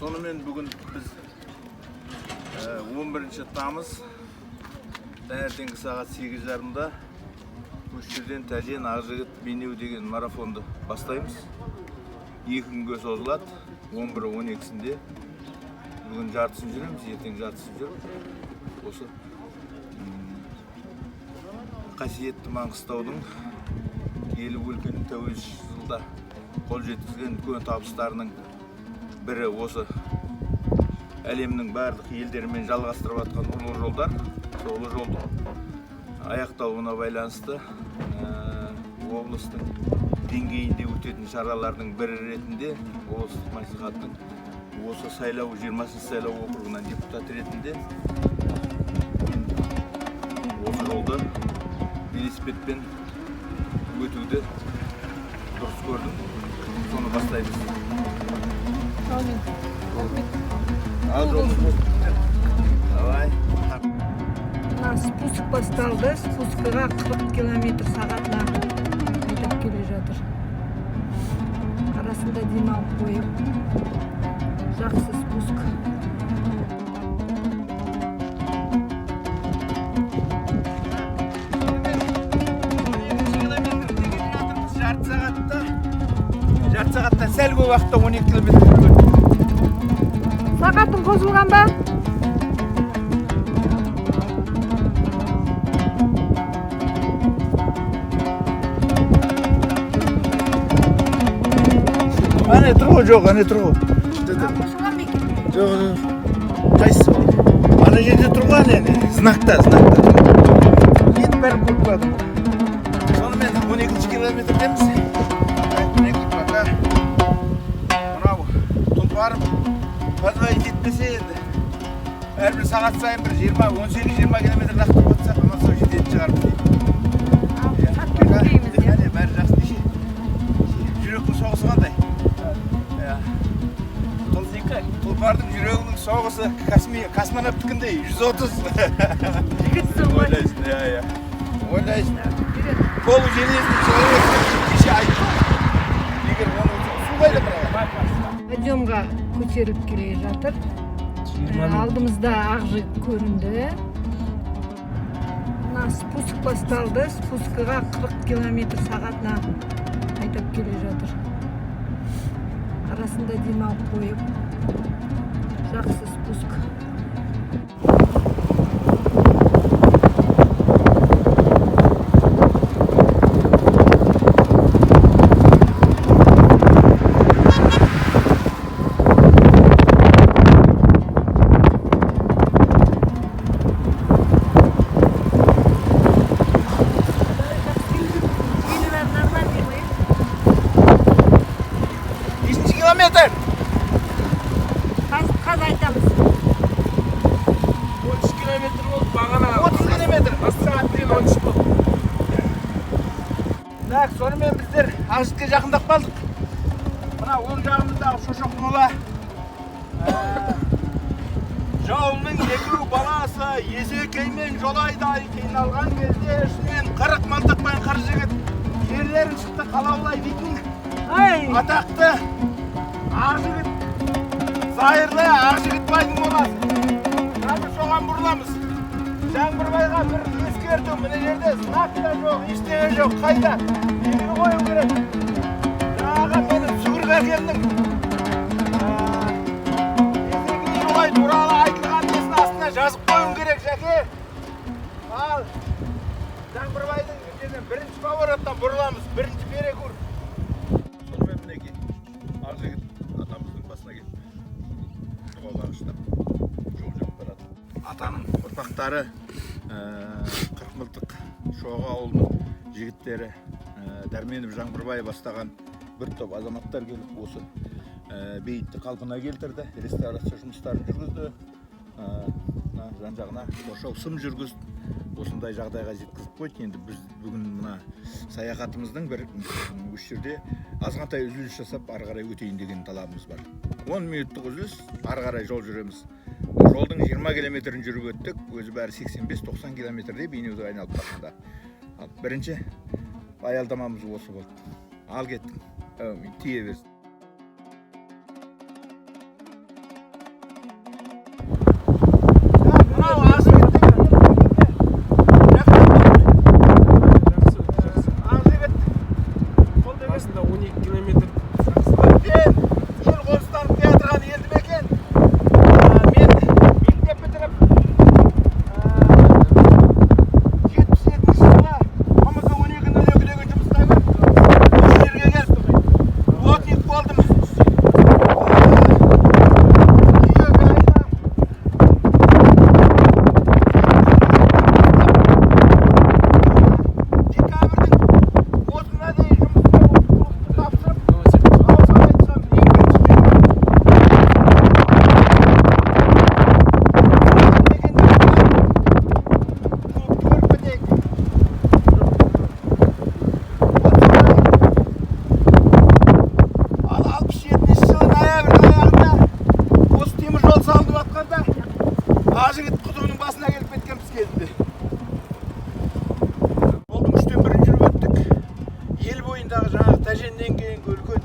Сонымен бүгін біз 11 тамыз таңертеңгі сағат 8:30-да осы жерден Тәжен Ақжігіт бейнеу деген марафонды бастаймыз. 2 күнге созылады. 11-12-сінде бүгін жартысын жүреміз, ертең жартысын жүріп. Осы қасиетті Маңғыстаудың елі өлкенің тәуелсіз жылда қол жеткізген үлкен табыстарының бірі осы әлемнің барлық елдерімен жалғастырып жатқан ұлы жолдар. Сол ұлы жолдың аяқталуына байланысты облыстың деңгейінде өтетін шаралардың бірі ретінде облыстық мәслихаттың осы сайлау 20-шы сайлау округынан депутат ретінде осы жолды велосипедпен өтуді дұрыс көрдім. Соны бастаймыз. Ал жолымыз. Давай. Спуск басталды. Спускыға 40 км сағатына айдап келе жатыр. Арасында демалып қойып. Жақсы спуск. Жарты сағаттан сәл көп уақытта 12 км жүрген. Сағатың қосылған ба? Ане тұрғы жоқ, ане тұрғы. Қосылған ба екен? Жоқ. Қайсысы? Ана жерде тұрған ene. Знакта. Ет бәрі көп болады. Сонымен 12 километрдеміз. Мынау тұлпарым позволить етпесе енді әрбір сағат сайын бір 18-20 километр лақтырып отырсақ, аман сол жететін шығармыз дейді. Бәрі жақсы десе. Жүректің соғысы қандай? Тұлпардың жүрегінің соғысы космонавтікіндей 130. Ойлайсың, ойлайсың. Полужелезный человек кеше айтты. Егер оны су қайда бұрады? Подъемға көтеріліп келе жатыр. Алдымызда Ақжігіт көрінді. Спуск басталды. Спускыға 40 км сағатына айдап келе жатыр. Арасында демалып қойып. Жақсы спуск. Километр. Қазір айтамыз. 30 километр болды бағана. 30 километр. Сағат дейін 13 болды. Так, сонымен біздер Ақжігітке жақындап қалдық. Мына оң жағымыздағы шошақ мола. Жауының екеу баласы Есекеймен жолайдай қиналған кезде ішінен 40 малтақпен қыр жігіт жерлерін шықты қалаулай дейтін атақты Ақжігіт, зайырлы Ақжігіт байдың моласы. Қазір соған бұрыламыз. Жаңбырбайға бір ескерту, мына жерде знак та жоқ, ештеңе жоқ. Қайда? Белгі қою керек. Жаңағы менің сүгіргі әкемнің Есекей жолай туралы айтылған несін астына жазып қоюың керек, жәке. Ал жаңбырбайдың жерден бірінші повораттан бұрыламыз, бірінші перекур. Сонымен мінекей Ақжігіт басына келіп дұғалағыштап жол жүріп барады. Атаның ұрпақтары Қырықмылтық Шоға ауылының жігіттері Дәрменов Жаңбырбай бастаған бір топ азаматтар келіп осы бейітті қалпына келтірді, реставрация жұмыстарын жүргізді, жан-жағына қоршау сым жүргізді. Осындай жағдайға жеткізіп қойды. Енді біз бүгін мына саяхатымыздың бір осы жерде азғантай үзіліс жасап ары қарай өтейін деген талабымыз бар. 10 минуттық үзіліс, ары қарай жол жүреміз. Жолдың 20 километрін жүріп өттік, өзі бәрі 85-90 километрде бейнеуді айналып бақында. Бірінші аялдамамыз осы болды. Ал кеттік, тие берсін.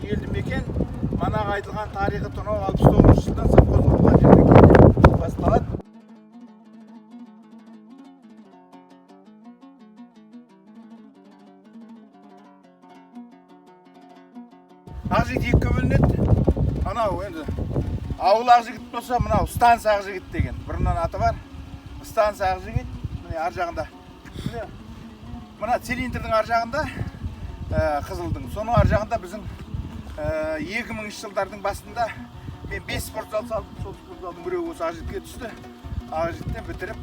елді мекен манағы айтылған тарихы тонау 69 жылдан совхоз құрылған жерде басталады. Ақжігіт екіге бөлінеді. Анау енді ауыл Ақжігіт болса, мынау станция Ақжігіт деген бұрыннан аты бар. Станция Ақжігіт, міне ар жағында. Мына цилиндрдің ар жағында Қызылдың. Соның ар жағында біздің 2000 жылдардың басында мен 5 спорт зал салдым. Сол спорт залдың біреуі осы Ақжігітке түсті. Ақжігіттен бітіріп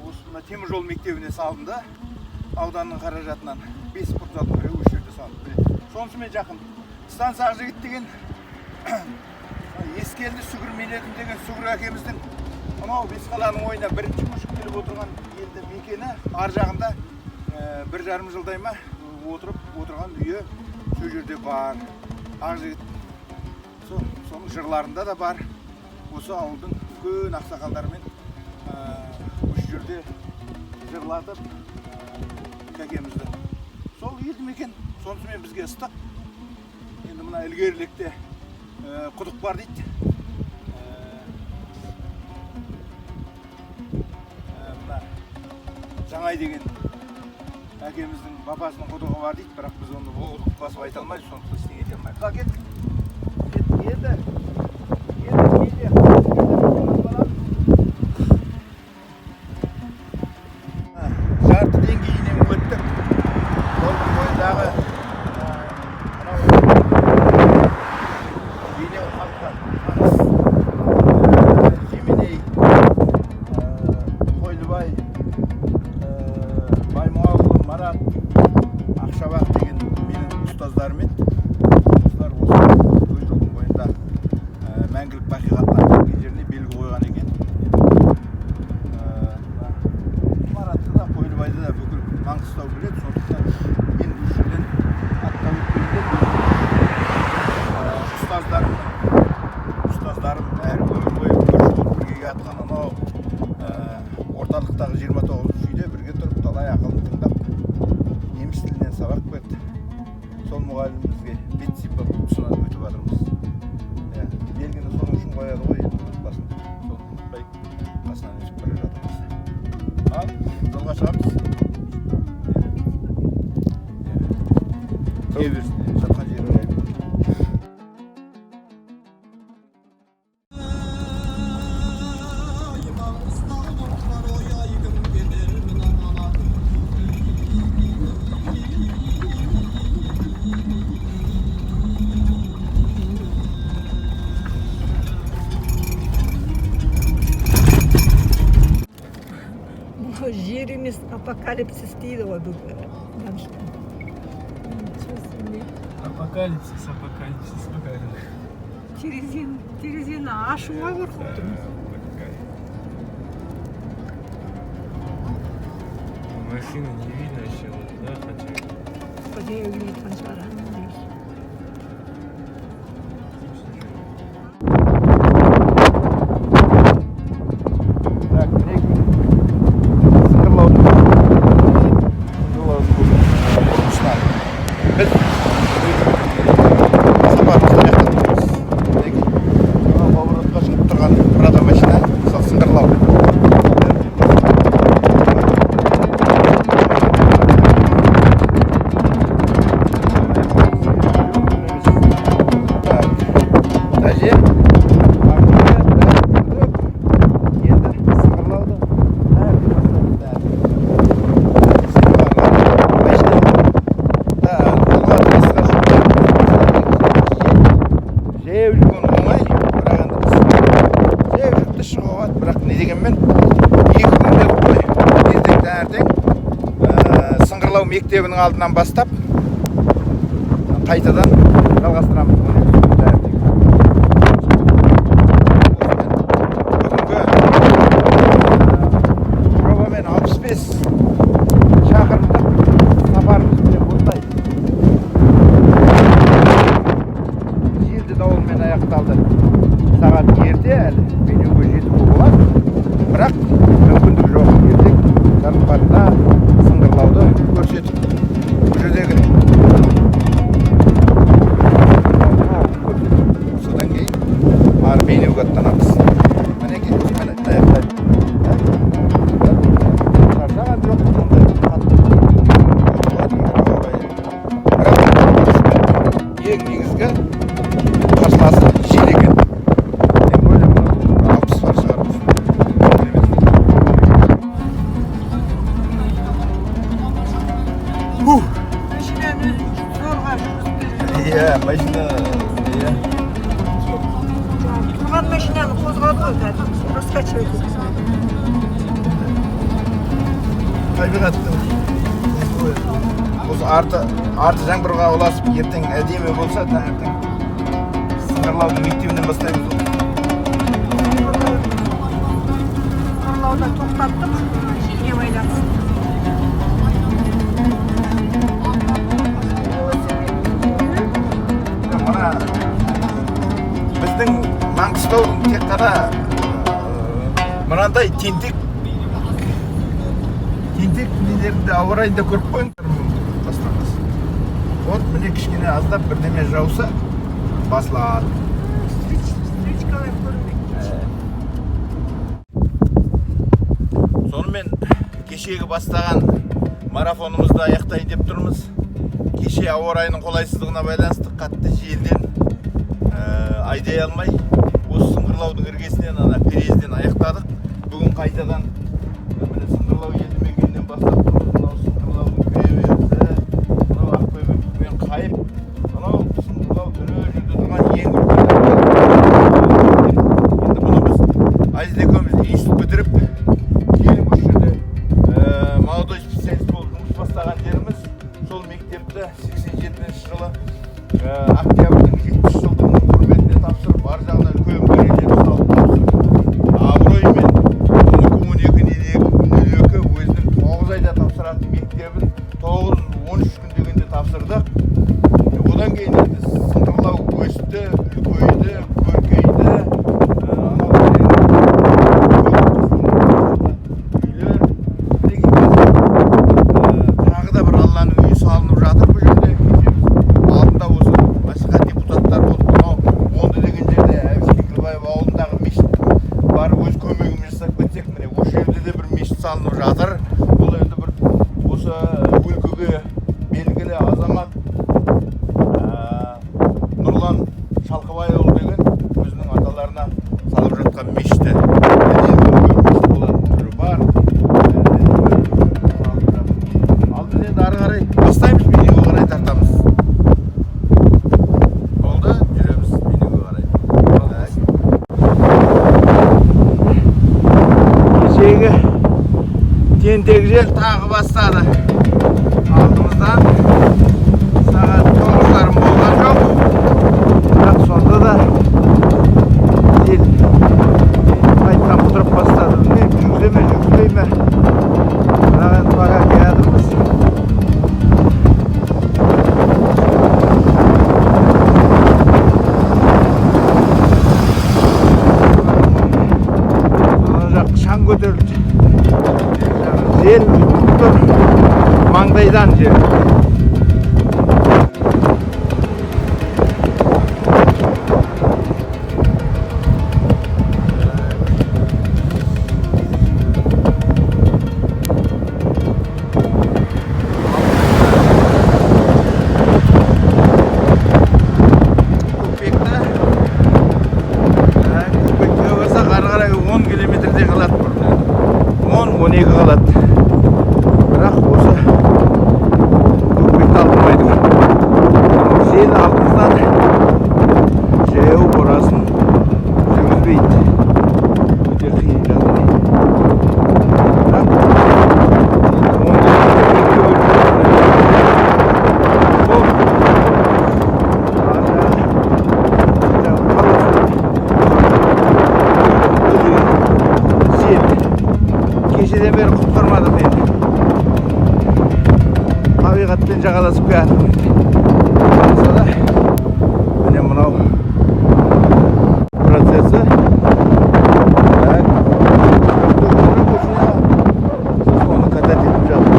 осы темір жол мектебіне салынды. Ауданның қаражатынан 5 спорт залдың біреуі осы жерде салынды. Сонысымен жақын. Станция Ақжігіт деген Ескелді Сүгір-Меледім деген Сүгір әкеміздің мынау Бесқаланың ойына бірінші көшіп келіп отырған елді мекені ар жағында 1,5 жылдай ма отырған үйі сол жерде бар. Ақжігіт соның жырларында да бар. Осы ауылдың үлкен ақсақалдарымен осы жерде жырлатып әкемізді. Сол елді мекен сонысымен бізге ыстық. Енді мына ілгерілікте құдық бар дейді. Мына Жаңай деген әкеміздің бабасының құдығы бар дейді, бірақ біз оны құдық басып айта алмайды, сондықтан істеге ете алмайды. Кеттік. Енді жарты деңгейінен өттік. Жолдың бойындағы Жеменей, Қойлыбай, Баймағұлы, Марат, Ақшабақ деген менің ұстаздарымен осылар осы жолдың бойында мәңгілік бақи қалған жеріне белгі қойған екен. Маратты да, Қойлыбайды да бүкіл Маңғыстау біледі, сондықтан мен осы жерден аттап өтпейді. Ұстаздарым әр өмір бойы көрші болып бірге атқан анау орталықтағы 29 үйде бірге тұрып талай ақылын тыңдап неміс тілінен сабақ берді. Сол мұғалімімізге бет сипап ұсынып өтіп жатырмыз. Белгіні соның үшін қояды ғой, басын сол ұмытпай қасынан өсіп бара жатырмыз. Ал, жолға шығамыз. Кей берсін, жатқан жері ойып. Жер емес, апокалипсис дейді ғой бұл. Апокалипсис. Терезені ашуға қорқып тұрмыз. Машины не видно еще, да, хотя? Подею видно жара. Бірақ не дегенмен 2 күндер қой ертең таңертең Сыңғырлау мектебінің алдынан бастап қайтадан жалғастырамыз. Бүгінгі жобамен 65 шақырымдық сапарымыз міне осылай желді дауылмен аяқталды. Сағат ерте әлі Бейнеуге жетуге болады, бірақ мүмкіндік жоқ. Ертең жарықбарында Сыңғырлауды көрсетіп бұл жердегі машинаға жүргізіп береді. Иә, машина. Иә. Тұрған машинаны қозғалды ғой қазір. Раскачивать етеді. Табиғаттың осы арты жаңбырға ұласып ертең әдемі болса, таңертең сыңғырлаудың мектебінен бастаймыз ғой. Сыңғырлауда тоқтаттық, жерге байланысты. Мына біздің Маңғыстаудың тек қана мынандай тентек нелерінде ауа райында көріп қойыңдар бастамас. Вот міне кішкене аздап бірдеме жауса басылады. Стричкалар көрінбейді. Сонымен кешегі бастаған марафонымызды аяқтайын деп тұрмыз. Кеше ауа райының қолайсыздығына байланысты қатты желден айдай алмай осы сыңғырлаудың іргесінен ана перезден аяқтадық. Бүгін қайтадан міне сыңғырлау елді мекенінен бастап тұрмыз. Мынау сыңғырлаудың кіреберісі, мынау Ақбөбекпен қайып, мынау сыңғырлау түре жүрді тұрған ең енді бұны біз Айзеке екеуміз институт бітіріп келіп осы жерде молодой специалист болып жұмыс бастаған жеріміз. Сол мектепті 87 жылы октябрьдің 70 жылдығының құрметіне тапсырып, бар жағына үлкен бөрелер салып тапсырып, абыроймен 12-12 өзінің 9 айда тапсыратын мектебін 9-13 күн дегенде тапсырдық. Одан кейін енді сыңғырлау өсті, үлкейді, көркейді. Тағы да бір Алланың үйі салынып жатыр бұл жерде. Алдында осы мәслихат депутаттар болып, мынау Онды деген жерде Әбіш Кекілбаев ауылындағы мешіт бар, өз көмегімізді жасап кетсек, міне осы жерде де бір мешіт салынып жатыр. Бұл енді бір осы өлкеге белгілі азамат Нұрлан Шалқыбайұлы деген өзінің аталарына салып жатқан мешіті. Мешіт болатын түрі бар. Ал біз енді ары қарай бастаймыз, менюге қарай тартамыз. Болды, жүреміз менюге қарай. Кешегі тентек жел тағы бастады. Алдымыздан сағат 9:30 болған жоқ. Бірақ сонда да жел қайтадан құтырып бастады. Жүргізей ме? Бірақ енді баға келядымыз. Содан жақ шаң көтерілді. Жел тұр, маңдайдан жел. Көкпекке барсақ ары қарай 10 километрдей қалады бұрын. 10-12 қалады. Бірақ осы көкпекті алдырмайды. Жел алдымыздан жаяу борасын жүргізбейді. Өте қиын жағдай. Бірақ 10 километрге кешеден бері құтқармадық енді. Табиғатпен жағаласып келатырмыз. Болса да міне мынау процесі. Соны катать етіп жатыр.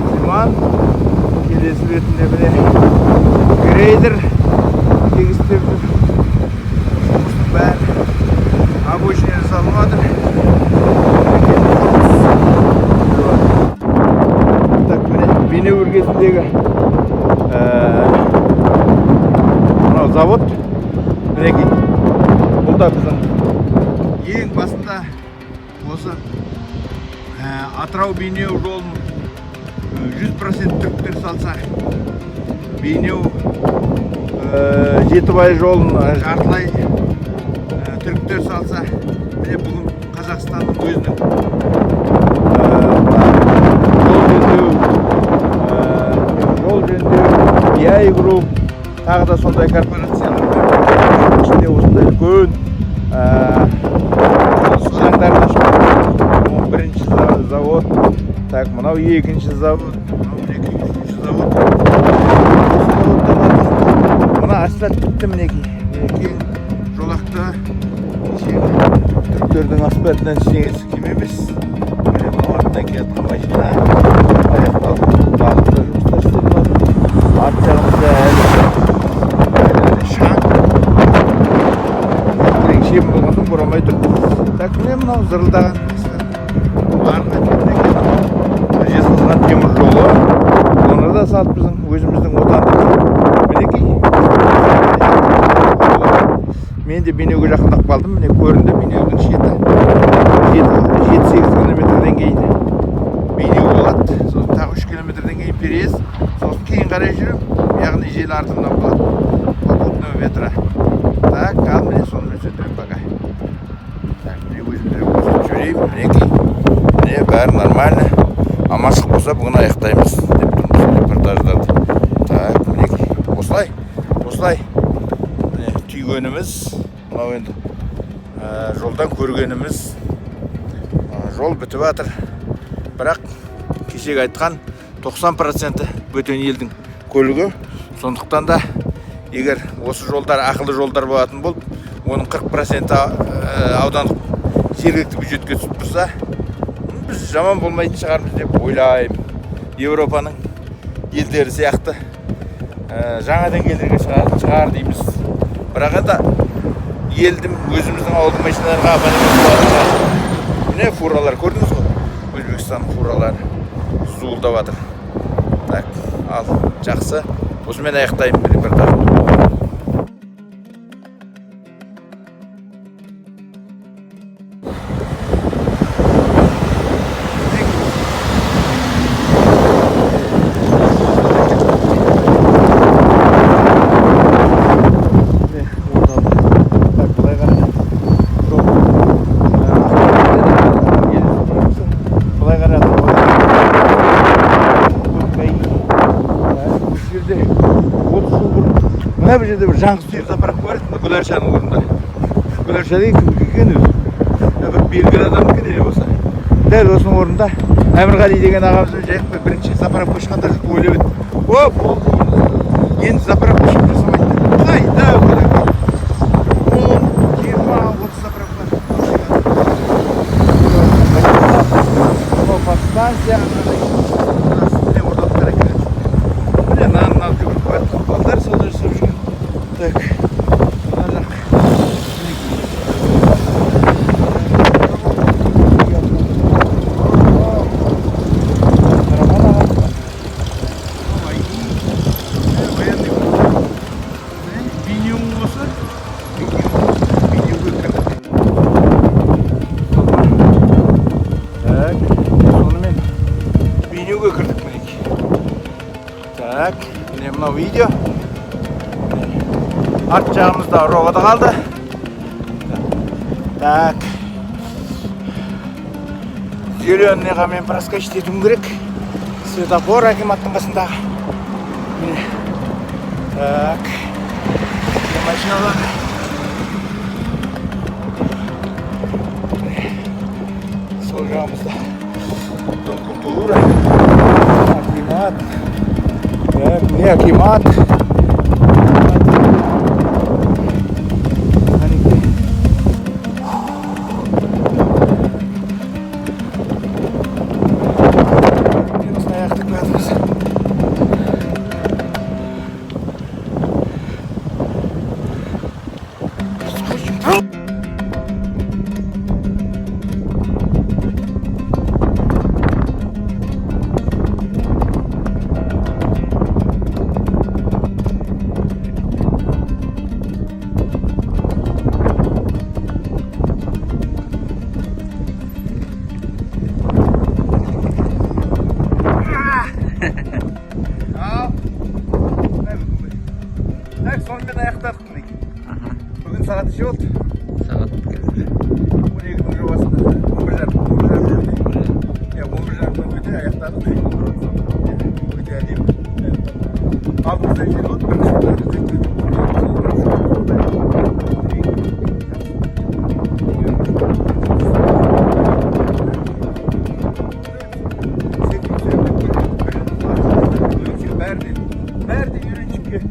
Симан келесі бетінде міне грейдер тегістеп жүр. Жұмыстың бәрі обочине жасалып жатыр. Так, міне бейнеу іргесіндегі мынау завод. Мінекей, бұл да біздің ең басында осы Атырау Бейнеу жолын 100% түріктер салса, Бейнеу Жетібай жолын жартылай түріктер салса, міне бүгін Қазақстанның өзінің жол жөндеу, BI Group, тағы да сондай корпорациялар ішінде осындай үлкен алаңдарын ашып, бірінші завод, так, мынау екінші завод, мынау үшінші завод. Мына асфальт бітті мінекей. Мінекей жолақты түріктердің асфальтынан ештеңесі кем емес. Міне мынау артынан келатқан машина. Бағытта жұмыстар істеліп жатыр. Арт жағымызда әлі шаң. Шем болғандан борамай тұр. Так, міне мынау зырылдаған. Жезқазған темір жолы. Оны да салып біздің өзіміздің отандық. Мінекей. Мен де Бейнеуге жақындап қалдым. Міне көрінді Бейнеудің шеті. 7-8 километрден кейін Бейнеу болады. Сосын тағы 3 километрден кейін переезд. Сосын кейін қарай жүрем. Яғни жел артымнан болады. Попутного ветра. Так, ал міне сонымен сөйтірем пока. Так, міне өзімдер жүрейм. Мінекей. Міне бәрі нормально. Аманшылық болса бүгін аяқтаймыз деп тұрмыз репортаждарды. Так, мінекей. Осылай. Міне түйгеніміз, мынау енді жолдан көргеніміз. Жол бітіп жатыр. Бірақ кешегі айтқан 90% бөтен елдің көлігі. Сондықтан да егер осы жолдар ақылы жолдар болатын болып, оның 40% аудандық жергілікті бюджетке түсіп тұрса, біз жаман болмайтын шығармыз деп ойлаймын. Еуропаның елдері сияқты жаңадан елдерге шығар дейміз. Бірақ енді елдің өзіміздің ауылдың машиналарға абонемент болатын. Міне фуралар көрдіңіз ғой? Өзбекстан фуралары зуылдап жатыр. Так, ал жақсы. Осымен аяқтаймын репортажды. Мына бір жерде бір жаңғыз түйір запарақ бар еді, Гүларшаның орнында. Гүларша деген кім екен өзі? Бір белгілі адам екен болса. Дәл осының орнында Әмірғали деген ағамызбен жайықпай бірінші запарақ қойшқанда жүріп ойлап еді. Оп, енді запарақ қойшып жасамайды. Қайда өкілі? 10, 20, 30 запарақ бар. Бұл подстанция. Міне орталықтар әкеледі. Міне нан жүгіріп қояды. Балдар солда жасап жүрген. Так, мына жақ. Бейнеуге кірдік мінекей. Так, міне мынау видео. Арт жағымызда роғада қалды. Так. Зеленныйға мен проскочить етуім керек. Светофор акиматтың қасындағы. Міне. Так. Машиналар. Сол жағымызда. Культура. Акимат. Так, міне акимат. Berdi yürü çıkıyor.